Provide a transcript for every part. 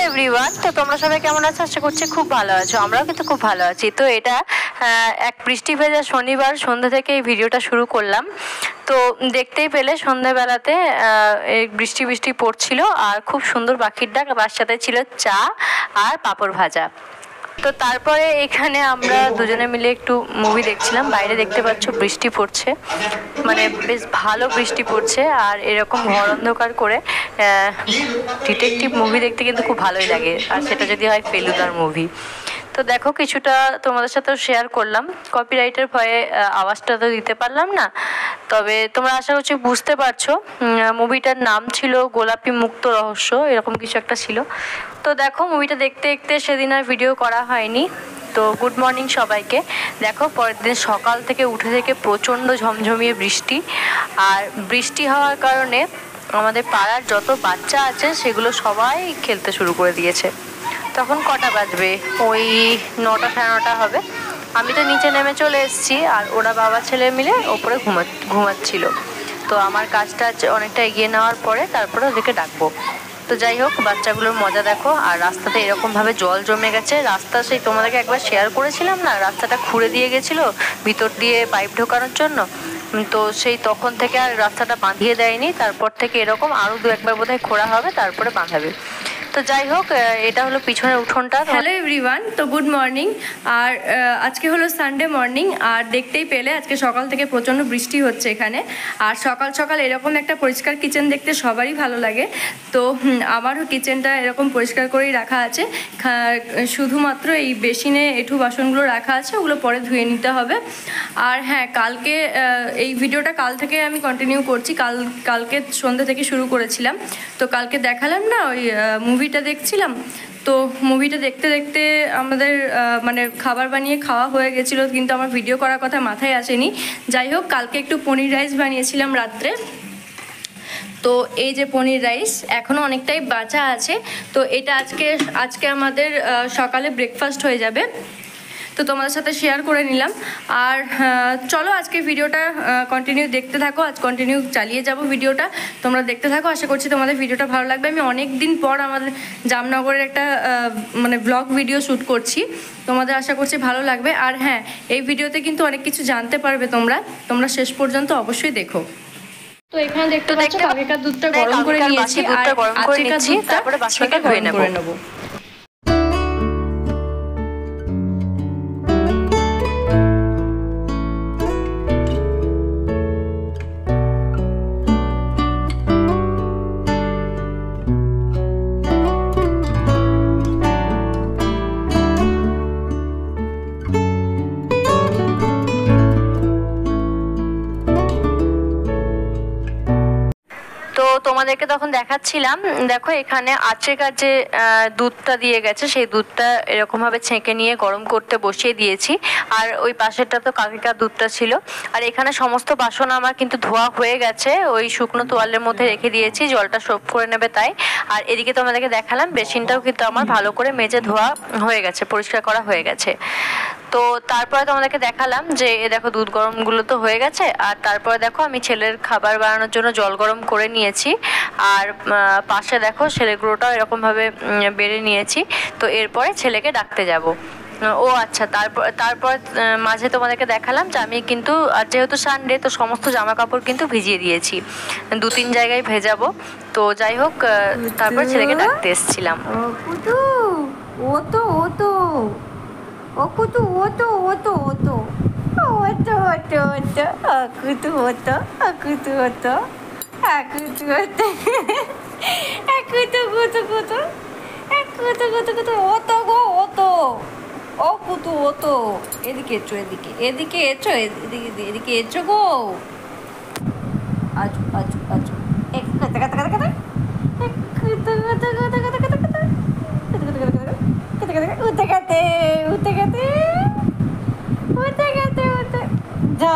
Everyone, তো তোমরা সবাই কেমন আছো? আশা করছি খুব ভালো আছো। আমরাও কিন্তু খুব ভালো আছি। তো এটা এক বৃষ্টি ভেজা শনিবার সন্ধ্যা থেকে এই ভিডিওটা শুরু করলাম। তো দেখতেই পেলে সন্ধ্যাবেলাতে বৃষ্টি বৃষ্টি পড়ছিল আর খুব সুন্দর পাখির ডাক, তার সাথে ছিল চা আর পাঁপড় ভাজা। তো তারপরে এখানে আমরা দুজনে মিলে একটু মুভি দেখছিলাম। বাইরে দেখতে পাচ্ছ বৃষ্টি পড়ছে, মানে বেশ ভালো বৃষ্টি পড়ছে। আর এরকম ঘর অন্ধকার করে ডিটেকটিভ মুভি দেখতে কিন্তু খুব ভালোই লাগে, আর সেটা যদি হয় ফেলুদার মুভি। তো দেখো কিছুটা তোমাদের সাথেও শেয়ার করলাম, কপিরাইটের ভয়ে আওয়াজটা তো দিতে পারলাম না। তবে তোমরা আশা করছি বুঝতে পারছো। মুভিটার নাম ছিল গোলাপি মুক্ত রহস্য, এরকম কিছু একটা ছিল। তো দেখো মুভিটা দেখতে দেখতে সেদিন আর ভিডিও করা হয়নি। তো গুড মর্নিং সবাইকে। দেখো পরের দিন সকাল থেকে উঠে থেকে প্রচণ্ড ঝমঝমিয়ে বৃষ্টি, আর বৃষ্টি হওয়ার কারণে আমাদের পাড়ার যত বাচ্চা আছে সেগুলো সবাই খেলতে শুরু করে দিয়েছে। তখন কটা বাজবে? ওই 9টা সাড়ে 9টা হবে। আমি তো নিচে নেমে চলে এসেছি, আর ওরা বাবা ছেলে মিলে ওপরে ঘুমাচ্ছিল। তো আমার কাজটা অনেকটা এগিয়ে নেওয়ার পরে তারপরে ওদেরকে ডাকবো। তো যাই হোক, বাচ্চাগুলোর মজা দেখো। আর রাস্তাতে এরকমভাবে জল জমে গেছে। রাস্তা সেই তোমাদেরকে একবার শেয়ার করেছিলাম না, রাস্তাটা খুঁড়ে দিয়ে গেছিলো ভিতর দিয়ে পাইপ ঢোকানোর জন্য। তো সেই তখন থেকে আর রাস্তাটা বাঁধিয়ে দেয়নি। তারপর থেকে এরকম আরও 2-1বার বোধহয় খোঁড়া হবে, তারপরে বাঁধাবে। তো যাই হোক, এটা হলো পিছনের উঠোনটা। হ্যালো এভরিওয়ান, তো গুড মর্নিং। আর আজকে হলো সানডে মর্নিং, আর দেখতেই পেলে আজকে সকাল থেকে প্রচণ্ড বৃষ্টি হচ্ছে এখানে। আর সকাল সকাল এরকম একটা পরিষ্কার কিচেন দেখতে সবারই ভালো লাগে। তো আমারও কিচেনটা এরকম পরিষ্কার করেই রাখা আছে। শুধুমাত্র এই বেসিনে এঁঠু বাসনগুলো রাখা আছে, ওগুলো পরে ধুয়ে নিতে হবে। আর হ্যাঁ, কালকে এই ভিডিওটা কাল থেকে আমি কন্টিনিউ করছি। কালকে সন্ধ্যা থেকে শুরু করেছিলাম। তো কালকে দেখালাম না, ওই মুভিটা দেখছিলাম। তো মুভিটা দেখতে দেখতে আমাদের মানে খাবার বানিয়ে খাওয়া হয়ে গেছিলো, কিন্তু আমার ভিডিও করার কথা মাথায় আসেনি। যাই হোক, কালকে একটু পনির রাইস বানিয়েছিলাম রাত্রে। তো এই যে পনির রাইস এখনও অনেকটাই বাঁচা আছে। তো এটা আজকে আমাদের সকালে ব্রেকফাস্ট হয়ে যাবে। তো তোমাদের সাথে শেয়ার করে নিলাম। আর চলো আজকে ভিডিওটা কন্টিনিউ দেখতে থাকো। আজ কন্টিনিউ চালিয়ে যাব ভিডিওটা, তোমরা দেখতে থাকো। আশা করছি তোমাদের ভিডিওটা ভালো লাগবে। আমি অনেক দিন পর আমাদের জামনগরের একটা মানে ব্লগ ভিডিও শ্যুট করছি, তোমাদের আশা করছি ভালো লাগবে। আর হ্যাঁ, এই ভিডিওতে কিন্তু অনেক কিছু জানতে পারবে তোমরা শেষ পর্যন্ত অবশ্যই দেখো। তো এখানে দেখতে পাচ্ছ আগেকার দুধটা গরম করে নিয়েছি, আর আজকের দুধটা তারপরে বাসনটা ধুয়ে নেব। তোমাদেরকে তখন দেখাচ্ছিলাম, দেখো এখানে আচের কাছে দুধটা দিয়ে গেছে, সেই দুধটা এরকমভাবে ছেঁকে নিয়ে গরম করতে বসিয়ে দিয়েছি। আর ওই পাশেরটা তো কাকিকার দুধটা ছিল। আর এখানে সমস্ত বাসন আমার কিন্তু ধোয়া হয়ে গেছে, ওই শুকনো তোয়ালের মধ্যে রেখে দিয়েছি, জলটা সোপ করে নেবে তাই। আর এদিকে তোমাদেরকে দেখালাম বেসিনটাও কিন্তু আমার ভালো করে মেজে ধোয়া হয়ে গেছে, পরিষ্কার করা হয়ে গেছে। তো তারপরে তোমাদেরকে দেখালাম যে দেখো দুধ গরমগুলো তো হয়ে গেছে। আর তারপরে দেখো আমি ছেলের খাবার বানানোর জন্য জল গরম করে নিয়েছি। আর পাশে দেখো ছেলের গুঁড়োটাও এরকমভাবে বেড়ে নিয়েছি। তো এরপরে ছেলেকে ডাকতে যাব। ও আচ্ছা, তারপর মাঝে তোমাদেরকে দেখালাম যে আমি কিন্তু যেহেতু সানডে, তো সমস্ত জামা কাপড় কিন্তু ভিজিয়ে দিয়েছি, 2-3 জায়গায় ভেজাবো। তো যাই হোক, তারপর ছেলেকে ডাকতে এসেছিলাম। এদিকে এসো, এদিকে এসো গো। আজু আজু আজু যা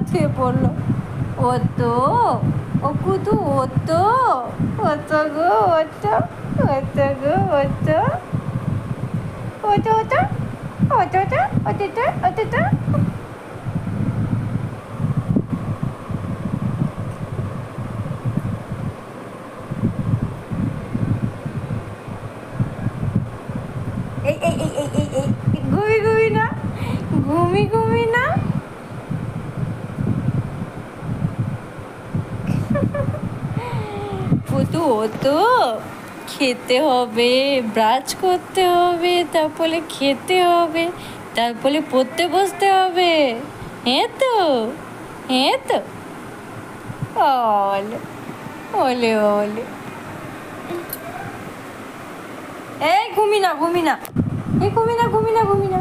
ছুঁয়ে পড়লো। ও তো ও কুতু, ও তো গো, ঘুমি ঘুমি না? পুতু ও তো খেতে হবে, ব্রাশ করতে হবে, তারপরে খেতে হবে, তারপরে পড়তে বসতে হবে। হ্যাঁ তো, হ্যাঁ তো। ওলে ওলে ওলে, এই ঘুমি না ঘুমি না, এই ঘুমি না ঘুমি না ঘুমি না।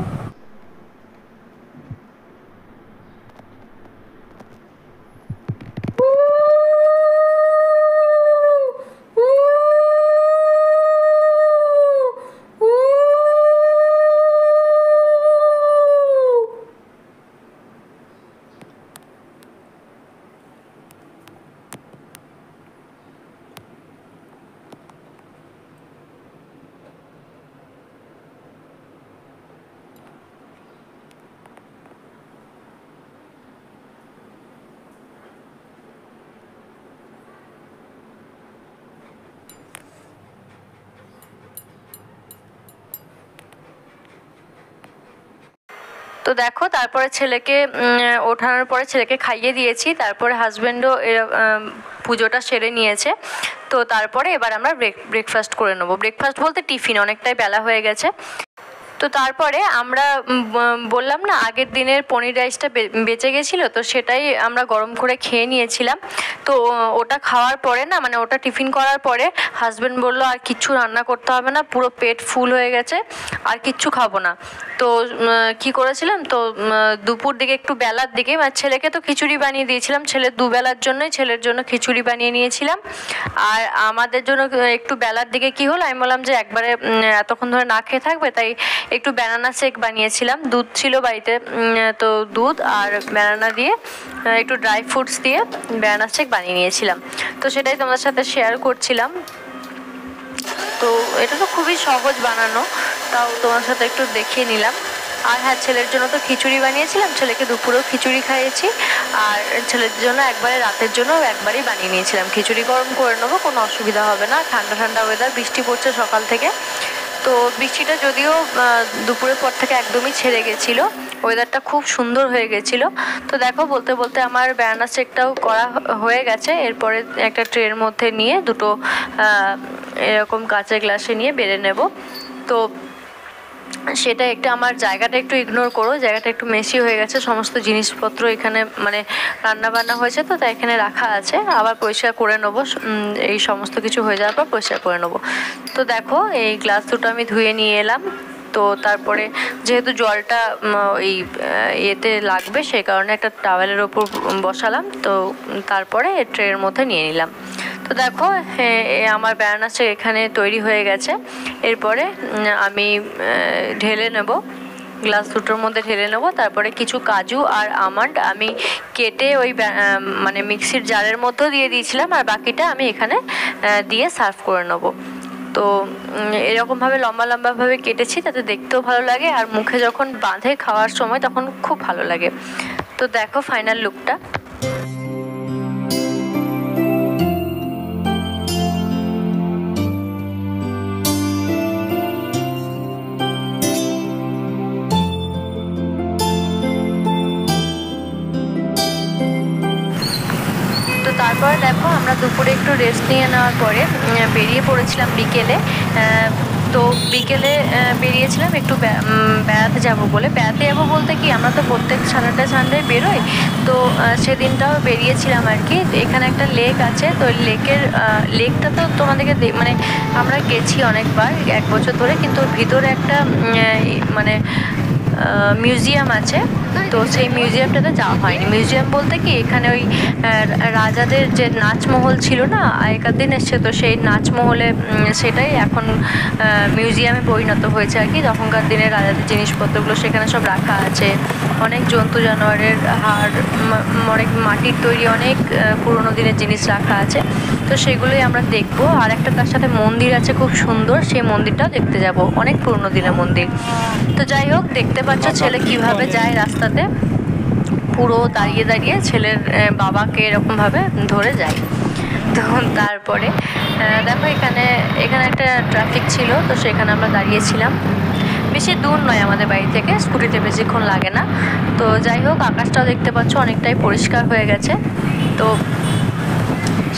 তো দেখো তারপরে ছেলেকে ওঠানোর পরে ছেলেকে খাইয়ে দিয়েছি, তারপরে হাজব্যান্ডও পুজোটা সেরে নিয়েছে। তো তারপরে এবার আমরা ব্রেকফাস্ট করে নেবো। ব্রেকফাস্ট বলতে টিফিন, অনেকটাই বেলা হয়ে গেছে। তো তারপরে আমরা বললাম না আগের দিনের পনির রাইসটা বেঁচে গেছিলো, তো সেটাই আমরা গরম করে খেয়ে নিয়েছিলাম। তো ওটা খাওয়ার পরে না, মানে ওটা টিফিন করার পরে হাজব্যান্ড বললো আর কিচ্ছু রান্না করতে হবে না, পুরো পেট ফুল হয়ে গেছে, আর কিচ্ছু খাবো না। তো কি করেছিলাম, তো দুপুর দিকে একটু বেলার দিকে ছেলেকে তো খিচুড়ি বানিয়ে দিয়েছিলাম, ছেলের দুবেলার জন্যই ছেলের জন্য খিচুড়ি বানিয়ে নিয়েছিলাম। আর আমাদের জন্য একটু বেলার দিকে কি হলো, আমি বললাম যে একবারে এতক্ষণ ধরে না খেয়ে থাকবে, তাই একটু ব্যানানা শেক বানিয়েছিলাম। দুধ ছিল বাড়িতে, তো দুধ আর ব্যানানা দিয়ে একটু ড্রাই ফ্রুটস দিয়ে ব্যানানা শেক বানিয়ে নিয়েছিলাম। তো সেটাই তোমাদের সাথে শেয়ার করছিলাম। তো এটা তো খুবই সহজ বানানো, তাও তোমার সাথে একটু দেখিয়ে নিলাম। আর হ্যাঁ, ছেলের জন্য তো খিচুড়ি বানিয়েছিলাম, ছেলেকে দুপুরেও খিচুড়ি খাইয়েছি। আর ছেলের জন্য একবারে রাতের জন্য একবারই বানিয়ে নিয়েছিলাম। খিচুড়ি গরম করে নেবো, কোনো অসুবিধা হবে না। ঠান্ডা ঠান্ডা ওয়েদার, বৃষ্টি পড়ছে সকাল থেকে। তো বৃষ্টিটা যদিও দুপুরের পর থেকে একদমই ছেড়ে গেছিলো, ওয়েদারটা খুব সুন্দর হয়ে গেছিলো। তো দেখো বলতে বলতে আমার ব্যানানা শেকটাও করা হয়ে গেছে। এরপরে একটা ট্রের মধ্যে নিয়ে দুটো এরকম কাঁচের গ্লাসে নিয়ে বেড়ে নেব। তো সেটা একটা আমার জায়গাটা একটু ইগনোর করো, জায়গাটা একটু মেশি হয়ে গেছে, সমস্ত জিনিসপত্র এখানে মানে রান্না বান্না হয়েছে, তো তাই এখানে রাখা আছে। আবার পরিষ্কার করে নেবো, এই সমস্ত কিছু হয়ে যাওয়ার পর পরিষ্কার করে নেবো। তো দেখো এই গ্লাস দুটো আমি ধুয়ে নিয়ে এলাম। তো তারপরে যেহেতু জলটা এই এতে লাগবে, সেই কারণে একটা টাওয়েলের ওপর বসালাম। তো তারপরে ট্রের মধ্যে নিয়ে নিলাম। তো দেখো আমার ব্যানানা শেক এখানে তৈরি হয়ে গেছে। এরপরে আমি ঢেলে নেব, গ্লাস দুটোর মধ্যে ঢেলে নেব। তারপরে কিছু কাজু আর আমন্ড আমি কেটে ওই মানে মিক্সির জারের মধ্যেও দিয়ে দিয়েছিলাম, আর বাকিটা আমি এখানে দিয়ে সার্ভ করে নেব। তো এরকমভাবে লম্বা লম্বাভাবে কেটেছি, তাতে দেখতেও ভালো লাগে, আর মুখে যখন বাঁধে খাওয়ার সময় তখন খুব ভালো লাগে। তো দেখো ফাইনাল লুকটা। তারপরে দেখো আমরা দুপুরে একটু রেস্ট নিয়ে নেওয়ার পরে বেরিয়ে পড়েছিলাম বিকেলে। তো বিকেলে বেরিয়েছিলাম একটু বেড়াতে যাব বলে। বেড়াতে যাবো বলতে কি, আমরা তো প্রত্যেক সানডে বেরোই, তো সেদিনটাও বেরিয়েছিলাম আর কি। এখানে একটা লেক আছে, তো লেকটা তো তোমাদেরকে মানে আমরা গেছি অনেকবার, 1 বছর ধরে, কিন্তু ভিতরে একটা মানে মিউজিয়াম আছে। তো সেই মিউজিয়ামটাতে যাওয়া হয়নি। মিউজিয়াম বলতে কি, এখানে ওই রাজাদের যে নাচমহল ছিল না আগেকার দিনে, তো সেই নাচমহলে সেটাই এখন মিউজিয়ামে পরিণত হয়েছে আর কি। তখনকার দিনের রাজাদের জিনিসপত্রগুলো সেখানে সব রাখা আছে। অনেক জন্তু জানোয়ারের হাড়, অনেক মাটির তৈরি অনেক পুরোনো দিনের জিনিস রাখা আছে। তো সেগুলোই আমরা দেখবো। আর একটা তার সাথে মন্দির আছে খুব সুন্দর, সেই মন্দিরটাও দেখতে যাব, অনেক পুরোনো দিনের মন্দির। তো যাই হোক, দেখতে পাচ্ছ ছেলে কিভাবে যায় রাস্তাতে, পুরো দাঁড়িয়ে দাঁড়িয়ে ছেলের বাবাকে এরকমভাবে ধরে যায়। তো তারপরে দেখো এখানে একটা ট্রাফিক ছিল, তো সেখানে আমরা দাঁড়িয়েছিলাম। বেশি দূর নয় আমাদের বাড়ি থেকে, স্কুটিতে বেশিক্ষণ লাগে না। তো যাই হোক, আকাশটাও দেখতে পাচ্ছ অনেকটাই পরিষ্কার হয়ে গেছে। তো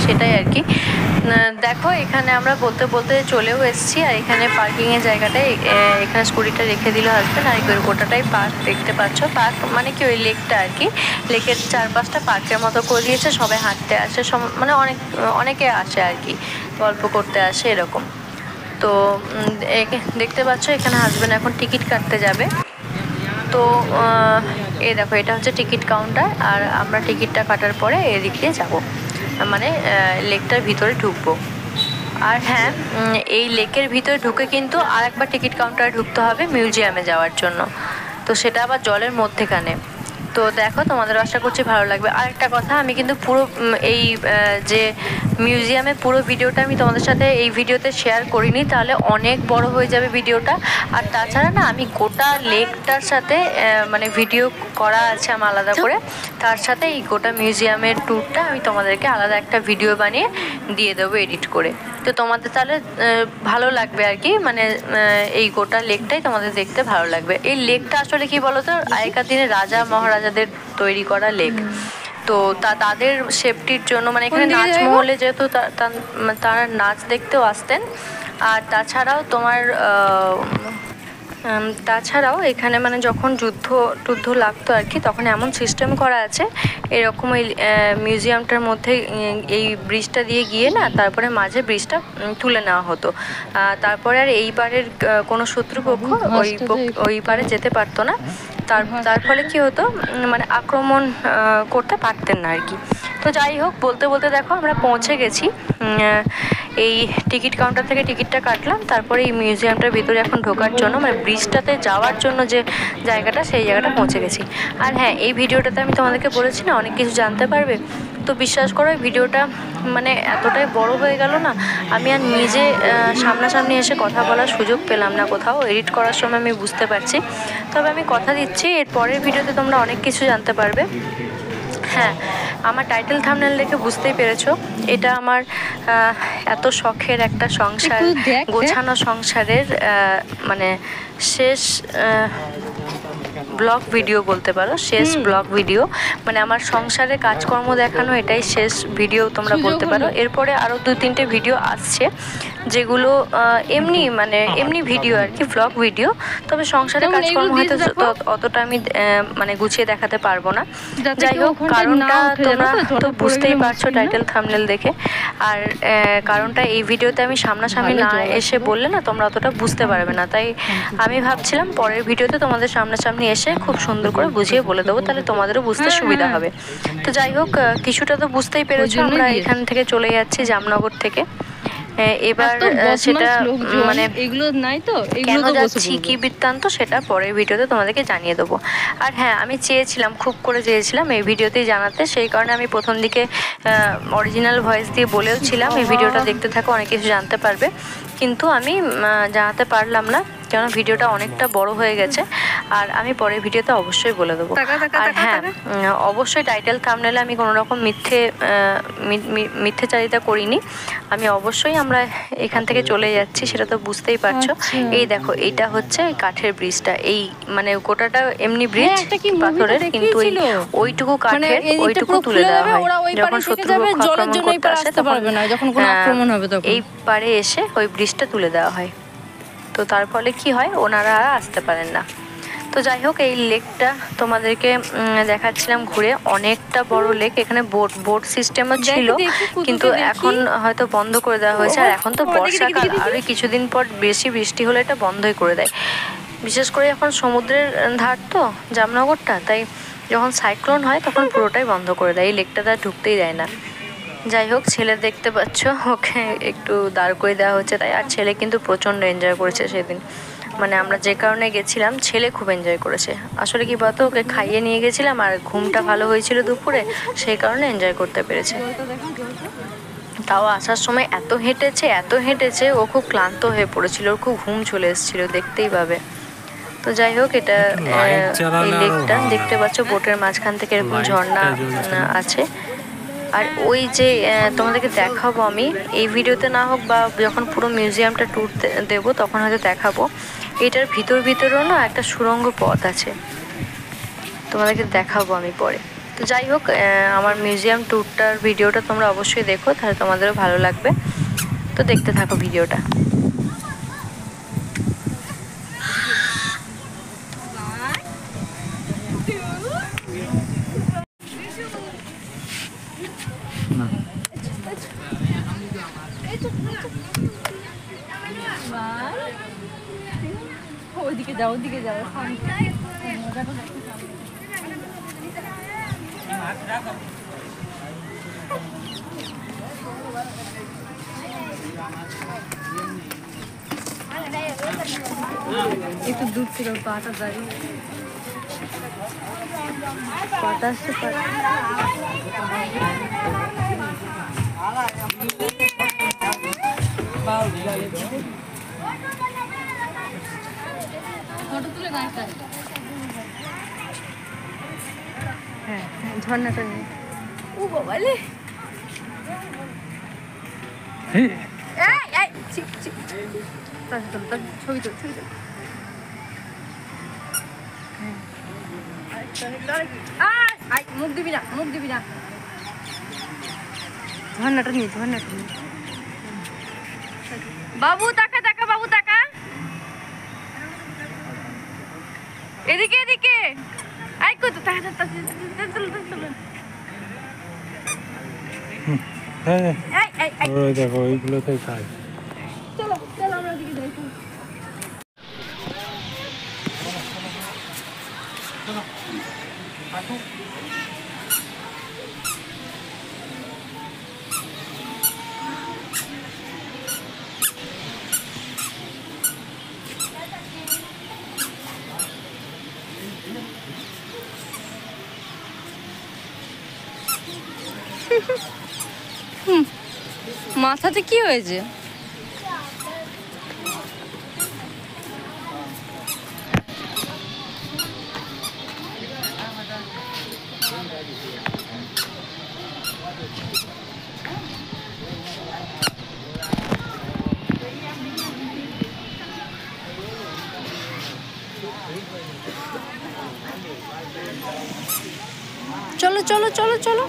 সেটাই আর কি। দেখো এখানে আমরা বলতে বলতে চলেও এসেছি, আর এখানে পার্কিংয়ের জায়গাটায় এখানে স্কুটিটা রেখে দিল হাজব্যান্ড। আর ওই গোটাটাই পার্ক দেখতে পাচ্ছ। পার্ক মানে কি ওই লেকটা আর কি, লেকের চারপাশটা পার্কের মতো করে দিয়েছে। সবাই হাঁটতে আসে, মানে অনেকে আসে আর কি, গল্প করতে আসে এরকম। তো দেখতে পাচ্ছ এখানে হাজব্যান্ড এখন টিকিট কাটতে যাবে। তো এই দেখো এটা হচ্ছে টিকিট কাউন্টার, আর আমরা টিকিটটা কাটার পরে এদিক দিয়ে যাবো, মানে লেকটার ভিতরে ঢুকবো। আর হ্যাঁ, এই লেকের ভিতরে ঢুকে কিন্তু আরেকবার টিকিট কাউন্টারে ঢুকতে হবে মিউজিয়ামে যাওয়ার জন্য। তো সেটা আবার জলের মধ্যেখানে। তো দেখো তোমাদের আশা করছি ভালো লাগবে। আরেকটা কথা, আমি কিন্তু পুরো এই যে মিউজিয়ামের পুরো ভিডিওটা আমি তোমাদের সাথে এই ভিডিওতে শেয়ার করিনি, তাহলে অনেক বড় হয়ে যাবে ভিডিওটা। আর তাছাড়া না, আমি গোটা লেকটার সাথে মানে ভিডিও করা আছে আমার আলাদা করে, তার সাথে এই গোটা মিউজিয়ামের ট্যুরটা আমি তোমাদেরকে আলাদা একটা ভিডিও বানিয়ে দিয়ে দেবো এডিট করে। তো তোমাদের তাহলে ভালো লাগবে আর কি, মানে এই গোটা লেকটাই তোমাদের দেখতে ভালো লাগবে। এই লেকটা আসলে কি বলতো, আগেকার দিনে রাজা মহারাজাদের তৈরি করা লেক। তো তাদের সেফটির জন্য, মানে এখানে নাচমহলে যেহেতু তারা নাচ দেখতেও আসতেন। আর তাছাড়াও এখানে মানে যখন যুদ্ধ লাগতো আর কি, তখন এমন সিস্টেম করা আছে এরকম ওই মিউজিয়ামটার মধ্যে এই ব্রিজটা দিয়ে গিয়ে না, তারপরে মাঝে ব্রিজটা তুলে নেওয়া হতো। তারপরে আর এই পারের কোনো শত্রুপক্ষ ওই পারে যেতে পারতো না। তার ফলে কি হতো, মানে আক্রমণ করতে পারতেন না আর কি। তো যাই হোক, বলতে বলতে দেখো আমরা পৌঁছে গেছি। এই টিকিট কাউন্টার থেকে টিকিটটা কাটলাম, তারপরে এই মিউজিয়ামটার ভিতরে এখন ঢোকার জন্য, মানে ব্রিজটাতে যাওয়ার জন্য যে জায়গাটা, সেই জায়গাটা পৌঁছে গেছি। আর হ্যাঁ, এই ভিডিওটাতে আমি তোমাদেরকে বলেছি না অনেক কিছু জানতে পারবে। তো বিশ্বাস করো, এই ভিডিওটা মানে এতটাই বড় হয়ে গেল না, আমি আর নিজে সামনাসামনি এসে কথা বলার সুযোগ পেলাম না কোথাও। এডিট করার সময় আমি বুঝতে পারছি। তবে আমি কথা দিচ্ছি, এর পরের ভিডিওতে তোমরা অনেক কিছু জানতে পারবে। হ্যাঁ, আমার টাইটেল থাম্বনেল দেখে বুঝতেই পেরেছো, এটা আমার এত শখের একটা সংসার, গোছানো সংসারের মানে শেষ ব্লগ ভিডিও বলতে পারো, শেষ ব্লগ ভিডিও। মানে আমার সংসারে কাজকর্ম দেখানো, এটাই শেষ ভিডিও তোমরা বলতে পারো। এরপরে আরও 2-3টে ভিডিও আসছে, যেগুলো এমনি ভিডিও আর কি, ব্লগ ভিডিও। তবে সংসারে কাজকর্ম হয়তো অতটা আমি মানে গুছিয়ে দেখাতে পারবো না। যাই হোক, কারণটা তোমরা তো বুঝতেই পারছো টাইটেল থাম্বনেল দেখে। আর কারণটা এই ভিডিওতে আমি সামনাসামনি না এসে বললে না তোমরা অতটা বুঝতে পারবে না, তাই আমি ভাবছিলাম পরের ভিডিওতে তোমাদের সামনাসামনি এসে খুব সুন্দর করে বুঝিয়ে বলে দেবো, তাহলে তোমাদেরও বুঝতে সুবিধা হবে। তো যাই হোক, কিছুটা তো বুঝতেই পেরেছো। আমরা এখান থেকে চলে যাচ্ছি জামনগর থেকে। এবার সেটা মানে এগুলো নাই তো, কেন যাচ্ছি কি বৃত্তান্ত সেটা পরের ভিডিওতে তোমাদেরকে জানিয়ে দেবো। আর হ্যাঁ, আমি খুব করে চেয়েছিলাম এই ভিডিওতেই জানাতে, সেই কারণে আমি প্রথম দিকে অরিজিনাল ভয়েস দিয়ে বলেও ছিলাম এই ভিডিওটা দেখতে থাকো, অনেক কিছু জানতে পারবে। কিন্তু আমি জানাতে পারলাম না, কেন ভিডিওটা অনেকটা বড় হয়ে গেছে। আর আমি পরের ভিডিওতে অবশ্যই বলে দেবো। আর হ্যাঁ, অবশ্যই টাইটেল থাম্বনেলে আমি কোনো রকম মিথ্যেচারিতা করিনি। আমি অবশ্যই আমরা এখান থেকে চলে যাচ্ছি, সেটা তো বুঝতেই পারছো। এই দেখো, এইটা হচ্ছে কাঠের ব্রিজটা। এই মানে গোটাটা এমনি ব্রিজ পাথরের, কিন্তু ওইটুকু কাঠের, ওইটুকু তুলে দেওয়া হয় যখন শত্রুপক্ষ আক্রমণ করতে আসে, তখন এই পারে এসে ওই ব্রিজটা তুলে দেওয়া হয়। তো তার ফলে কি হয়, ওনারা আর আসতে পারেন না। তো যাই হোক, এই লেকটা তোমাদেরকে দেখাচ্ছিলাম ঘুরে। অনেকটা বড় লেক, এখানে বোট সিস্টেমও ছিল, কিন্তু এখন হয়তো বন্ধ করে দেওয়া হয়েছে। আর এখন তো বর্ষাকাল, আরও কিছুদিন পর বেশি বৃষ্টি হলে এটা বন্ধই করে দেয়। বিশেষ করে এখন সমুদ্রের ধার তো জামনগরটা, তাই যখন সাইক্লোন হয় তখন পুরোটাই বন্ধ করে দেয়, এই লেকটাতে আর ঢুকতেই দেয় না। যাই হোক, ছেলে দেখতে পাচ্ছ, ওকে একটু দাঁড় করে দেওয়া হচ্ছে তাই। আর ছেলে কিন্তু প্রচণ্ড এনজয় করেছে সেদিন, মানে আমরা যে কারণে গেছিলাম, ছেলে খুব এনজয় করেছে। আসলে কি বলতো, ওকে খাইয়ে নিয়ে গেছিলাম আর ঘুমটা ভালো হয়েছিল দুপুরে, সেই কারণে এনজয় করতে পেরেছে। তাও আসার সময় এত হেঁটেছে, ও খুব ক্লান্ত হয়ে পড়েছিল, ওর খুব ঘুম চলে এসেছিল, দেখতেই পাবে। তো যাই হোক, এটা এই লেকটা দেখতে পাচ্ছ, বোটের মাঝখান থেকে এরকম ঝর্ণা আছে। আর ওই যে তোমাদেরকে দেখাবো আমি এই ভিডিওতে, না হোক বা যখন পুরো মিউজিয়ামটা ট্যুর দেবো তখন হয়তো দেখাবো। এটার ভিতরেও না একটা সুড়ঙ্গ পথ আছে, তোমাদেরকে দেখাবো আমি পরে। তো যাই হোক, আমার মিউজিয়াম ট্যুরটার ভিডিওটা তোমরা অবশ্যই দেখো, তাহলে তোমাদেরও ভালো লাগবে। তো দেখতে থাকো ভিডিওটা। ওইদিকে যাও, ওইদিকে যাও। একটু দূর থেকে পাটা দাঁড়িয়ে পাটা আসছে, ফটো তুলে না একটা। হ্যাঁ, ঝর্ণাটা নেই। ও বাবালে, ছবি তো ছবি তো। মুখ দিবি না, মুখ দিবি না। ঝর্ণাটা নিয়ে, ঝর্ণাটা নিয়ে। বাবু তাকা, তাকা বাবু তাকা, এদিকে এদিকে। আই কত তাকা তাকা। হ্যাঁ, ওই দেখো ওইগুলোতে খায়। চলো চলো আমরা ওদিকে যাই। মাথাতে কি হয়েছে? চলো চলো চলো চলো।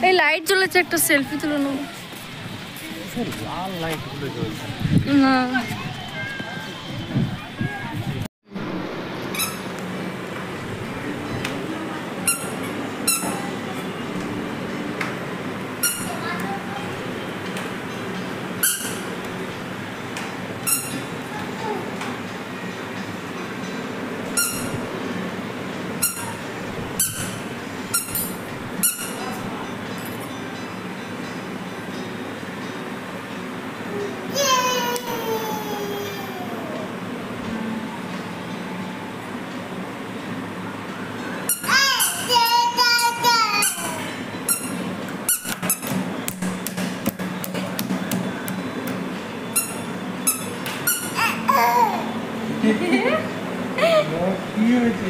এই লাইট জ্বলেছে, একটা সেলফি তুলে নেব। লাল লাইট গুলো জ্বলছে না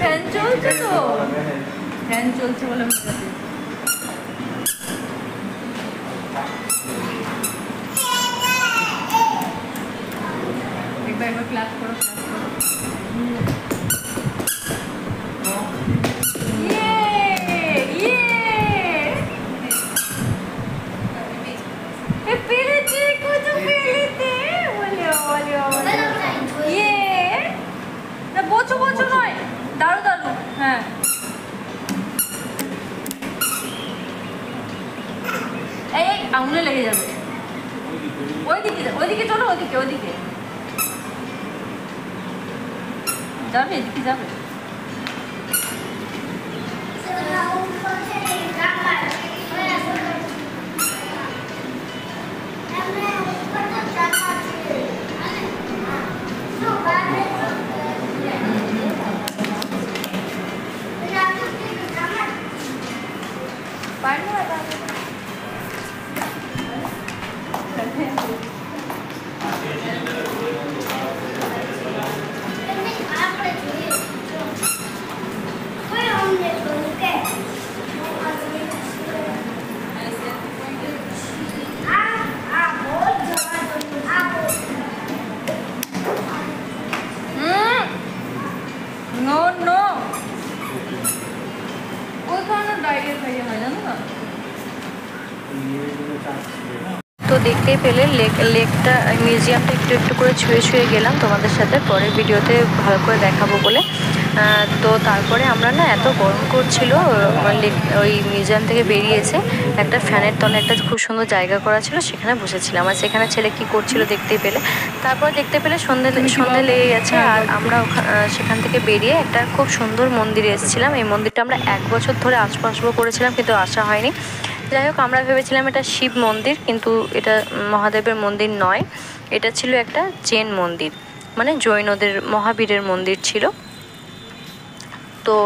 ফ্যান চলছে তো, ফ্যান চলছে বলে মজা পেয়েছি। একবার একবার ক্লাস করো, ক্লাস করো। পেরেছি, কুচু পেরেছে। বলে বলে ইয়ে না, বোঝো বোঝো নয়, দাঁড়ো দাঁড়ো। হ্যাঁ এই এই আঙুলে লেগে যাবে। ওইদিকে ওইদিকে চলো, ওইদিকে ওইদিকে যাবে, এদিকে যাবে। তো দেখতেই পেলে লেকটা মিউজিয়ামটা একটু একটু করে ছুঁয়ে ছুঁয়ে গেলাম তোমাদের সাথে, পরের ভিডিওতে ভালো করে দেখাবো বলে। তো তারপরে আমরা না এত গরম করছিল, ওই মিউজিয়াম থেকে বেরিয়েছে একটা ফ্যানের তলে একটা খুব সুন্দর জায়গা করা ছিল, সেখানে বসেছিলাম। আর সেখানে ছেলে কি করছিল দেখতেই পেলে। তারপর দেখতে পেলে সন্ধে লেগে গেছে, আর আমরা সেখান থেকে বেরিয়ে একটা খুব সুন্দর মন্দিরে এসেছিলাম। এই মন্দিরটা আমরা 1 বছর ধরে আসবো করেছিলাম, কিন্তু আসা হয়নি। যাই হোক, আমরা ভেবেছিলাম এটা শিব মন্দির, কিন্তু এটা মহাদেবের মন্দির নয়, এটা ছিল একটা জৈন মন্দির, মানে জৈনদের মহাবীরের মন্দির ছিল। তো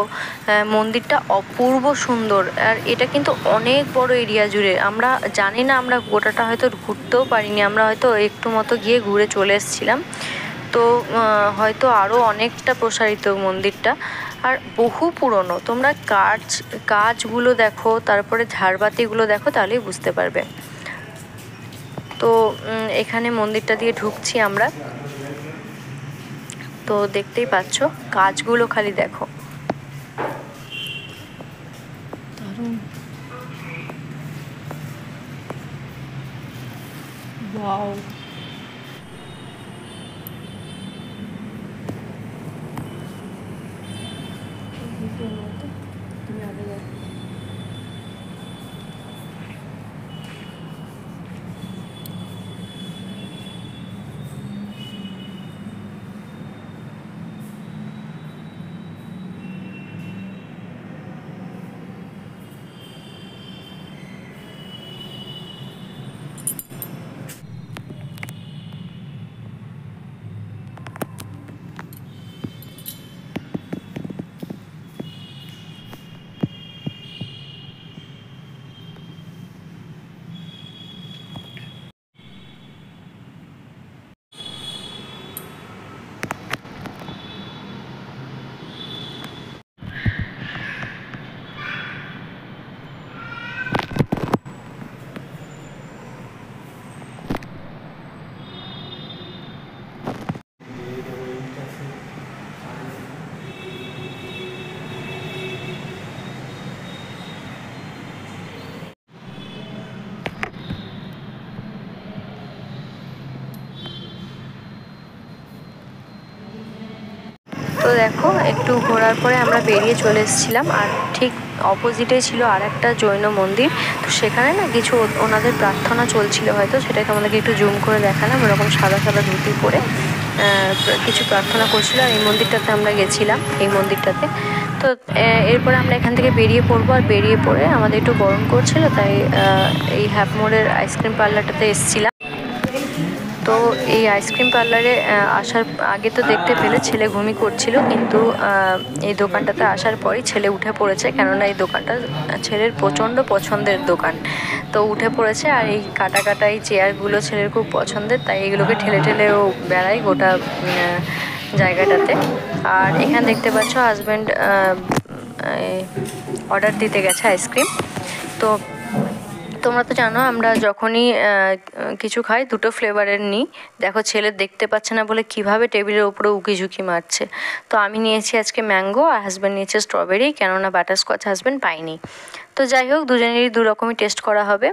মন্দিরটা অপূর্ব সুন্দর, আর এটা কিন্তু অনেক বড় এরিয়া জুড়ে। আমরা জানি না, আমরা গোটাটা হয়তো ঘুরতেও পারিনি, আমরা হয়তো একটু মতো গিয়ে ঘুরে চলে এসেছিলাম। তো হয়তো আরও অনেকটা প্রসারিত মন্দিরটা, আর বহু পুরনো। তোমরা কাজগুলো দেখো, তারপরে ঝাড়বাতিগুলো দেখো, তাহলেই বুঝতে পারবে। তো এখানে মন্দিরটা দিয়ে ঢুকছি আমরা, তো দেখতেই পাচ্ছ কাজগুলো খালি দেখো। ওয়াও, তো দেখো, একটু ঘোরার পরে আমরা বেরিয়ে চলে এসেছিলাম, আর ঠিক অপোজিটে ছিল আর একটা জৈন মন্দির। তো সেখানে না কিছু ওনাদের প্রার্থনা চলছিল, হয়তো সেটাকে আমাদেরকে একটু জুম করে দেখালাম। এরকম সাদা সাদা ধুতি পরে কিছু প্রার্থনা করছিল, আর এই মন্দিরটাতে আমরা গেছিলাম, এই মন্দিরটাতে। তো এরপরে আমরা এখান থেকে বেরিয়ে পড়বো, আর বেরিয়ে পড়ে আমাদের একটু গরম করছিল, তাই এই হ্যাপমোড়ের আইসক্রিম পার্লারটাতে এসেছিলাম। তো এই আইসক্রিম পার্লারে আসার আগে তো দেখতে পেলে ছেলে ঘুমিয়ে করছিল, কিন্তু এই দোকানটাতে আসার পরই ছেলে উঠে পড়েছে, কেননা এই দোকানটা ছেলের প্রচণ্ড পছন্দের দোকান। তো উঠে পড়েছে, আর এই কাটা কাটা এই চেয়ারগুলো ছেলের খুব পছন্দের, তাই এগুলোকে ঠেলে ঠেলেও বেড়ায় গোটা জায়গাটাতে। আর এখানে দেখতে পাচ্ছ হাজব্যান্ড অর্ডার দিতে গেছে আইসক্রিম। তো তোমরা তো জানো, আমরা যখনই কিছু খাই 2টো ফ্লেভারের নিই। দেখো, ছেলে দেখতে পাচ্ছে না বলে কিভাবে টেবিলের উপরে উকিঝুঁকি মারছে। তো আমি নিয়েছি আজকে ম্যাঙ্গো, আর হাজব্যান্ড নিয়েছে স্ট্রবেরি, কেননা বাটারস্কচ হাজব্যান্ড পাইনি। তো যাই হোক, দুজনেরই 2 রকমই টেস্ট করা হবে।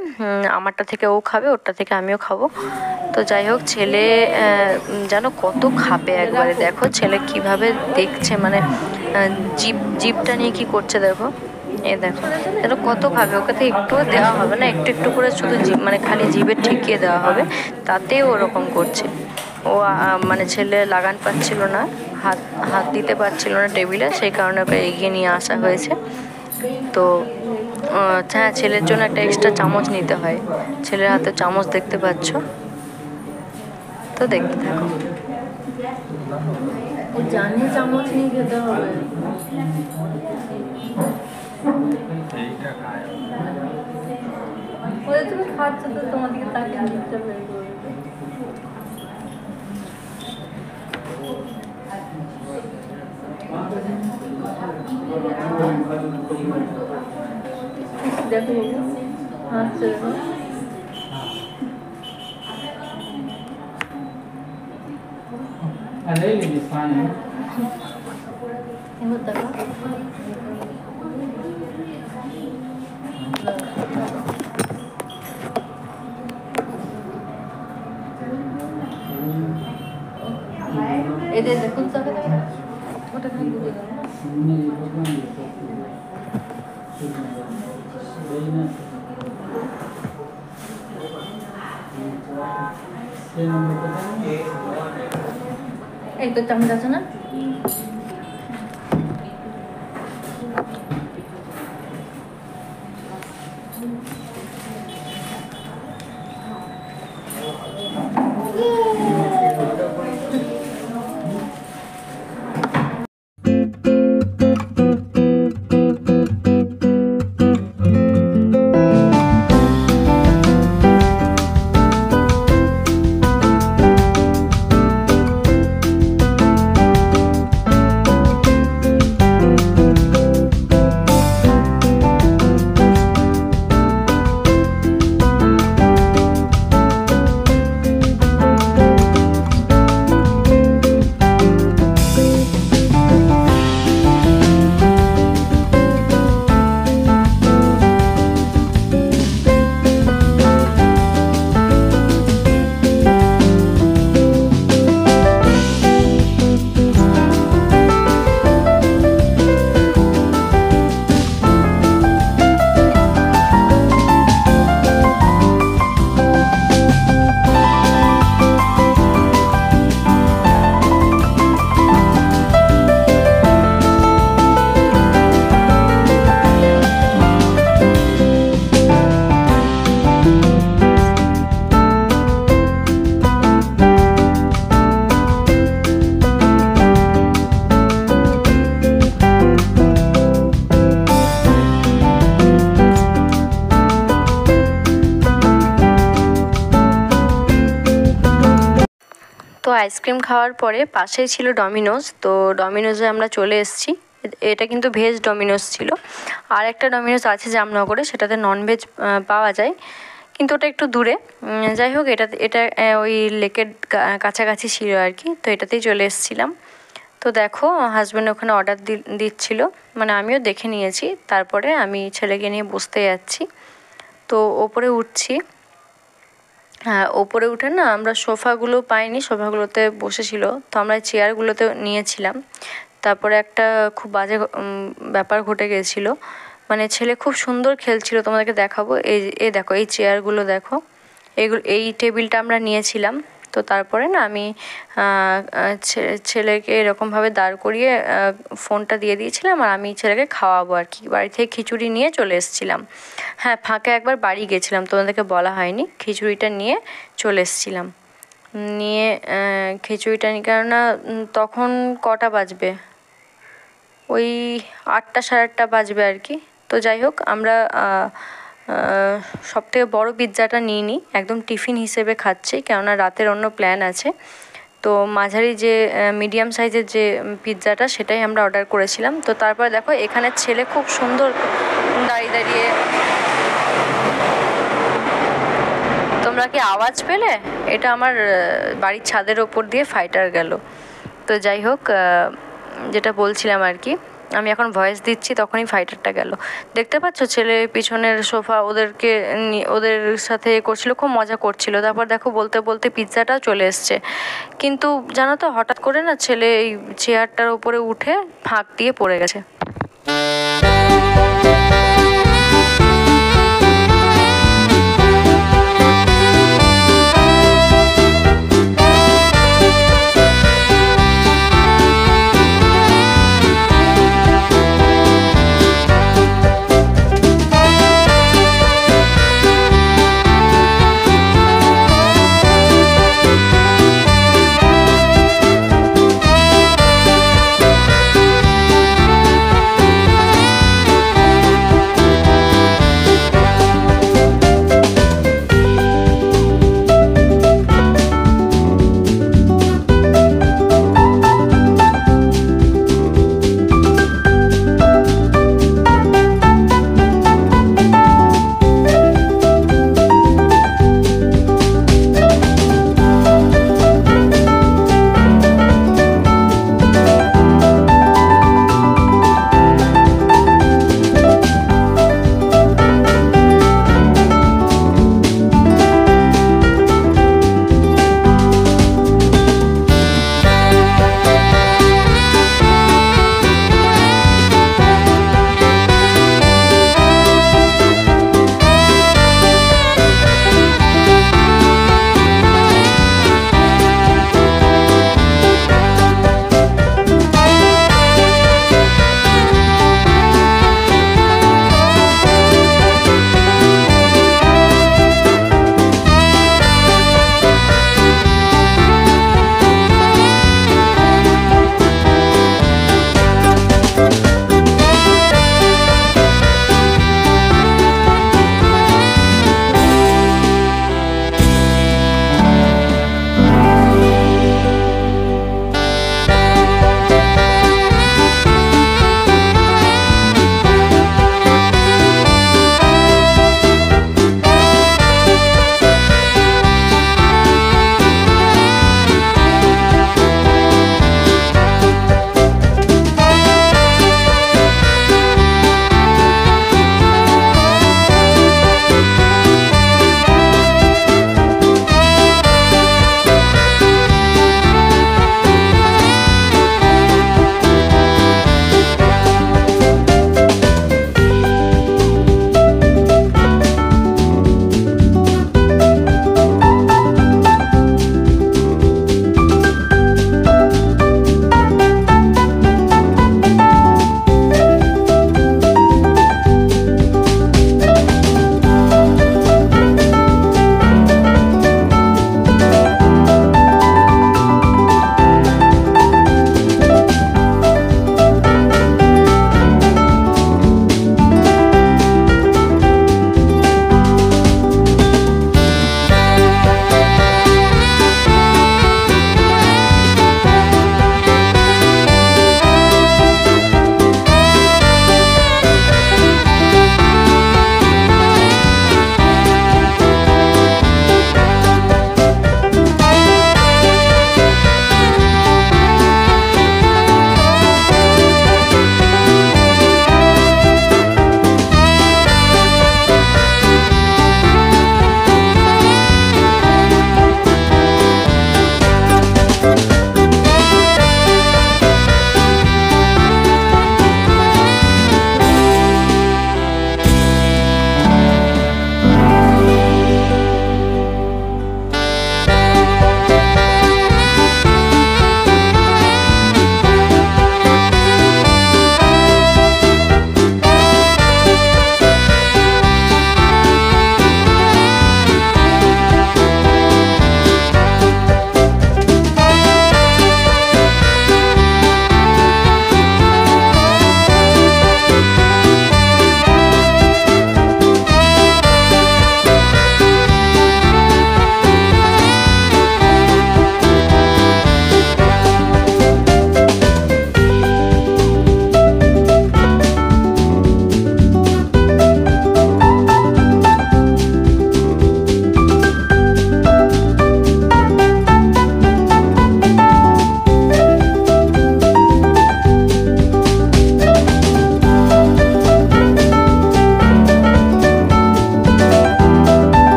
আমারটা থেকে ও খাবে, ওরটা থেকে আমিও খাবো। তো যাই হোক, ছেলে যেন কত খাবে একবারে। দেখো ছেলে কিভাবে দেখছে, মানে জিভটা নিয়ে কি করছে দেখো। দেখো এটা কত খাবে, ওকে তো একটুও দেওয়া হবে না, একটু একটু করে শুধু মানে খালি জিভে ঠেকিয়ে দেওয়া হবে, তাতেও ওরকম করছে। ও মানে ছেলে লাগান পাচ্ছিল না, হাত দিতে পারছিল না টেবিলে, সেই কারণে ওকে এগিয়ে নিয়ে আসা হয়েছে। তো হ্যাঁ, ছেলের জন্য একটা এক্সট্রা চামচ নিতে হয়। ছেলের হাতে চামচ দেখতে পাচ্ছ, তো দেখতে থাকো। ও জানে চামচ নিয়ে খেতে হবে। ওদের তুমি খাচ্ছ তো, তোমাদেরকে তাকে দিতে হবে। দেখো আচ্ছা, এদের দেখুন তো ওটা খালি ঘুরে গেল না। এই তো চামচ আছে না? তো আইসক্রিম খাওয়ার পরে পাশেই ছিল ডমিনোজ, তো ডমিনোজে আমরা চলে এসেছি। এটা কিন্তু ভেজ ডমিনোজ ছিল। আর একটা ডমিনোজ আছে জামনগরে, সেটাতে ননভেজ পাওয়া যায়, কিন্তু ওটা একটু দূরে। যাই হোক, এটা ওই লেকের কাছাকাছি ছিল আর কি, তো এটাতেই চলে এসেছিলাম। তো দেখো হাজব্যান্ড ওখানে অর্ডার দিচ্ছিল, মানে আমিও দেখে নিয়েছি। তারপরে আমি ছেলেকে নিয়ে বসতে যাচ্ছি, তো ওপরে উঠছি। হ্যাঁ, ওপরে উঠে না আমরা সোফাগুলো পাইনি, সোফাগুলোতে বসেছিল, তো আমরা চেয়ারগুলোতে নিয়েছিলাম। তারপরে একটা খুব বাজে ব্যাপার ঘটে গেছিলো, মানে ছেলে খুব সুন্দর খেলছিল, তোমাদেরকে দেখাবো। এই দেখো, এই চেয়ারগুলো দেখো, এই টেবিলটা আমরা নিয়েছিলাম। তো তারপরে না আমি ছেলেকে এরকমভাবে দাঁড় করিয়ে ফোনটা দিয়ে দিয়েছিলাম, আর আমি ছেলেকে খাওয়াবো আর কি। বাড়ি থেকে খিচুড়ি নিয়ে চলে এসেছিলাম। হ্যাঁ, ফাঁকে একবার বাড়ি গেছিলাম, তোমাদেরকে বলা হয়নি। খিচুড়িটা নিয়ে চলে এসেছিলাম। নিয়ে খিচুড়িটা নিয়ে, কেননা তখন কটা বাজবে, ওই 8টা সাড়ে 8টা বাজবে আর কি। তো যাই হোক, আমরা সবথেকে বড় পিৎজাটা নিইনি, একদম টিফিন হিসেবে খাচ্ছি, কেননা রাতের অন্য প্ল্যান আছে। তো মাঝারি যে মিডিয়াম সাইজের যে পিৎজাটা, সেটাই আমরা অর্ডার করেছিলাম। তো তারপরে দেখো এখানে ছেলে খুব সুন্দর দাঁড়িয়ে, তোমরা কি আওয়াজ পেলে? এটা আমার বাড়ির ছাদের ওপর দিয়ে ফাইটার গেল। তো যাই হোক, যেটা বলছিলাম আর কি, আমি এখন ভয়েস দিচ্ছি, তখনই ফাইটারটা গেল। দেখতে পাচ্ছ ছেলে পিছনের সোফা ওদের সাথে করছিল, খুব মজা করছিল। তারপর দেখো বলতে বলতে পিৎজাটাও চলে এসছে। কিন্তু জানো তো, হঠাৎ করে না ছেলে এই চেয়ারটার উপরে উঠে ফাঁক দিয়ে পড়ে গেছে।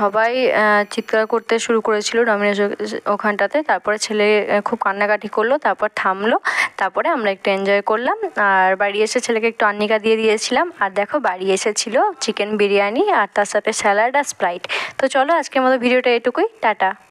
সবাই চিৎকার করতে শুরু করেছিল ডমিনোজ ওখানটাতে। তারপরে ছেলে খুব কান্নাকাটি করলো, তারপর থামলো, তারপরে আমরা একটু এনজয় করলাম। আর বাড়ি এসে ছেলেকে একটু আর্নিকা দিয়ে দিয়েছিলাম। আর দেখো বাড়ি এসেছিল চিকেন বিরিয়ানি আর তার সাথে স্যালাড আর স্প্রাইট। তো চলো আজকের মতো ভিডিওটা এটুকুই, টাটা।